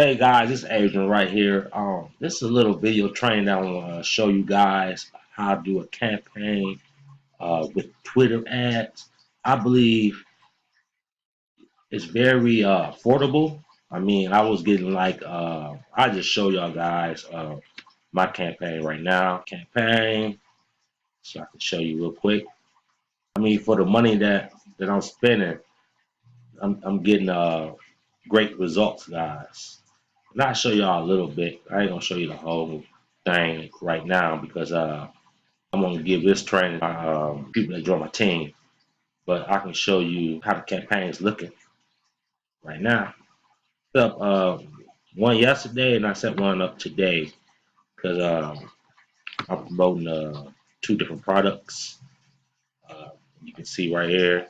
Hey guys, this is Adrian right here. This is a little video training that I want to show you guys how to do a campaign with Twitter ads. I believe it's very affordable. I mean, I was getting like I just show y'all guys my campaign right now. Campaign, so I can show you real quick. I mean, for the money that I'm spending, I'm getting great results, guys. And I'll show y'all a little bit. I ain't gonna show you the whole thing right now because I'm gonna give this training to people that join my team. But I can show you how the campaign is looking right now. Set up one yesterday and I set one up today because I'm promoting two different products. You can see right here.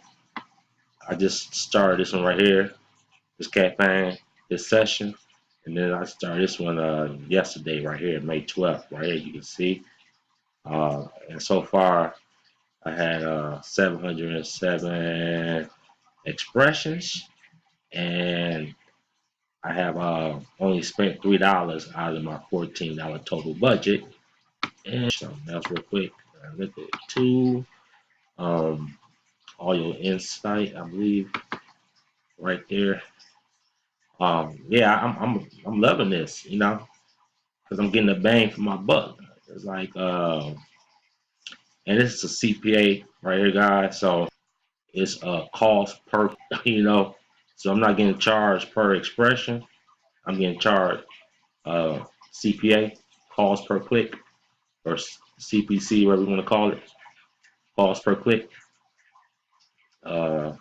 I just started this one right here, this campaign, this session. And then I started this one yesterday right here, May 12th, right here. You can see. And so far, I had 707 expressions, and I have only spent $3 out of my $14 total budget. And something else real quick. Look at two. All your insight, I believe, right there. Yeah, I'm loving this, because I'm getting a bang for my buck. It's like, and this is a CPA right here, guys. So it's a cost per, So I'm not getting charged per expression. I'm getting charged CPA, cost per click, or CPC, whatever you want to call it, cost per click. Let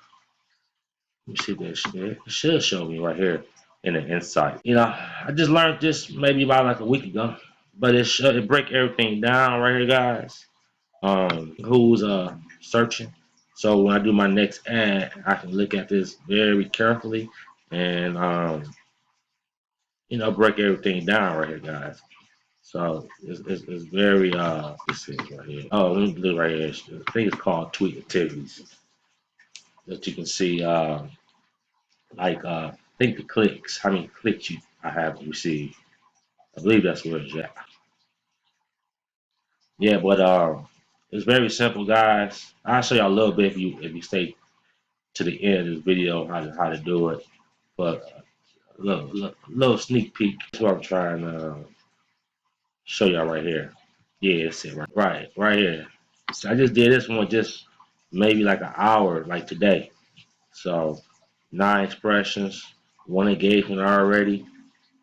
me see this. It should show me right here in the insight. I just learned this maybe about like a week ago, but it break everything down right here, guys. Who's searching. So when I do my next ad, I can look at this very carefully and break everything down right here, guys. So it's very let's see right here. Oh, let me look right here. I think it's called tweet activities. That you can see like I think the clicks, how many clicks I have received. I believe that's where it's at. Yeah, but it's very simple, guys. I'll show y'all a little bit if you stay to the end of this video how to do it. But little sneak peek. That's what I'm trying to show y'all right here. Yeah, it's it right here. So I just did this one just maybe like an hour, like today. So 9 expressions, 1 engagement already.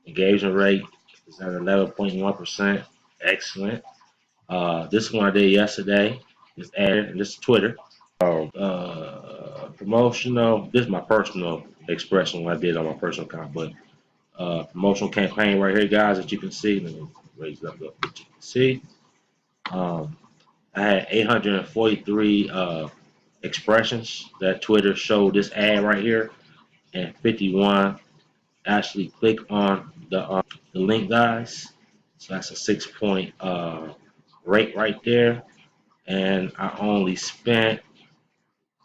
Engagement rate is at 11.1%. Excellent. This one I did yesterday. This ad and this is Twitter. Promotional. This is my personal expression what I did on my personal account, but promotional campaign right here, guys, that you can see. Let me raise it up so you can see. I had 843 expressions that Twitter showed this ad right here, and 51 actually click on the link, guys. So that's a 6-point rate right there, and I only spent.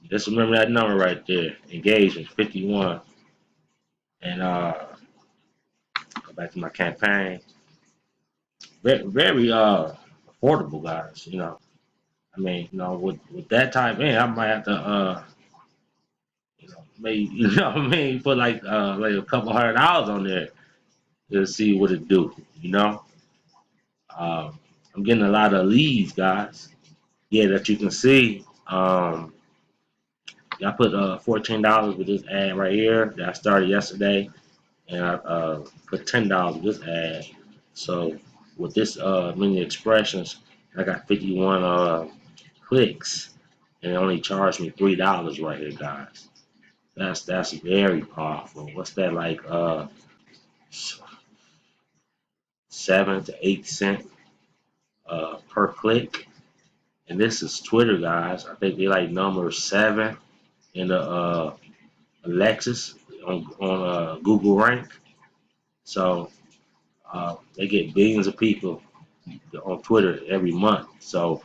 Just remember that number right there. Engagement 51, and go back to my campaign. Very affordable, guys. I mean, with that type in, I might have to maybe what I mean, put like a couple $100 on there to see what it do. I'm getting a lot of leads, guys. Yeah, that you can see. I put $14 with this ad right here that I started yesterday, and I put $10 with this ad. So with this many expressions, I got 51 clicks, and it only charged me $3 right here, guys. That's very powerful. What's that like? 7 to 8 cent per click. And this is Twitter, guys. I think they like number 7 in the Alexis on Google rank. So they get billions of people on Twitter every month. So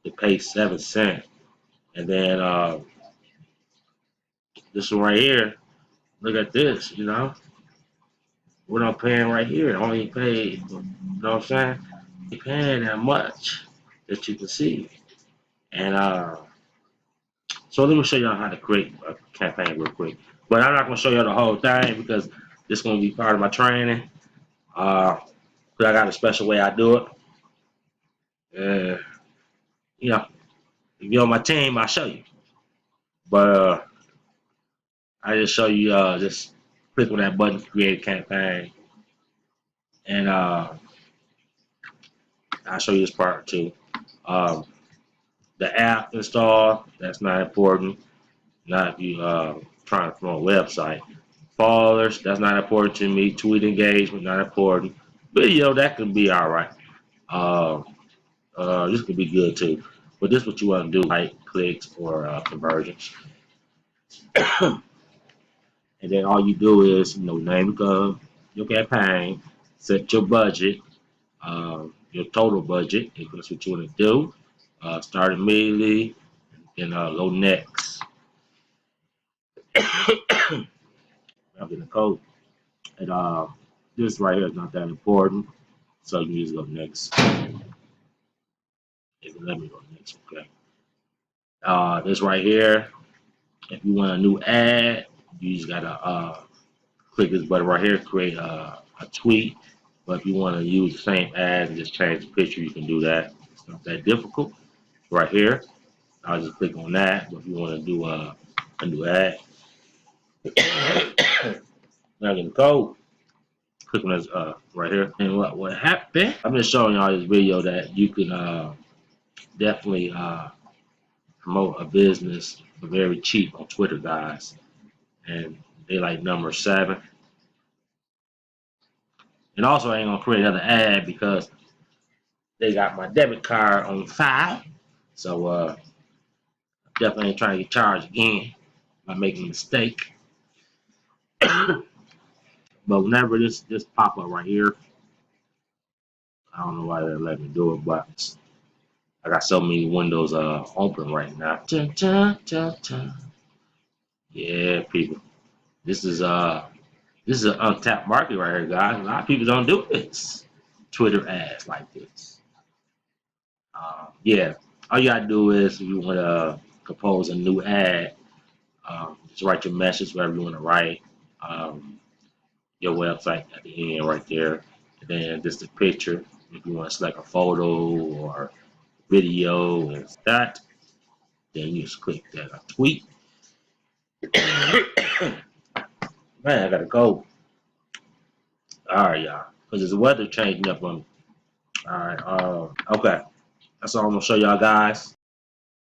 they pay 7 cents. And then this one right here, look at this, what I'm paying right here. I only paid, you know what I'm saying? I ain't paying that much that you can see. And so let me show y'all how to create a campaign real quick. But I'm not gonna show y'all the whole thing because this is gonna be part of my training. But I got a special way I do it. Uh, you know, if you're on my team, I'll show you. But I just show you just click on that button, create a campaign, and I'll show you this part too. Um, the app install, that's not important. Not if you trying to promote a website. Followers, that's not important to me. Tweet engagement, not important. Video, that could be all right. Uh, this could be good too. But this is what you want to do, like clicks or conversions. And then all you do is, name your campaign, set your budget, your total budget, if that's what you want to do. Start immediately, and go next. I'm getting a code. And this right here is not that important, so you can just go next. Let me go next, okay? This right here, if you want a new ad, you just gotta click this button right here, create a tweet. But if you want to use the same ad and just change the picture, you can do that. It's not that difficult. Right here, I'll just click on that. But if you want to do a new ad, now get the code. Click on this right here. And what happened? I'm just showing y'all this video that you can definitely promote a business for very cheap on Twitter, guys. And they like number 7. And also, I ain't gonna create another ad because they got my debit card on file. So definitely ain't trying to get charged again by making a mistake. But whenever this pop up right here, I don't know why they let me do it, but I got so many windows open right now. Dun, dun, dun, dun. Yeah, people. This is an untapped market right here, guys. A lot of people don't do this. Twitter ads like this. Yeah, all you gotta do is if you want to compose a new ad, just write your message, whatever you want to write. Um, your website at the end right there. And then just a picture. If you want to select a photo or video and that, then you just click that tweet. Man, I gotta go. All right, y'all. Because the weather changing up on me. All right. Okay. That's all I'm gonna show y'all guys.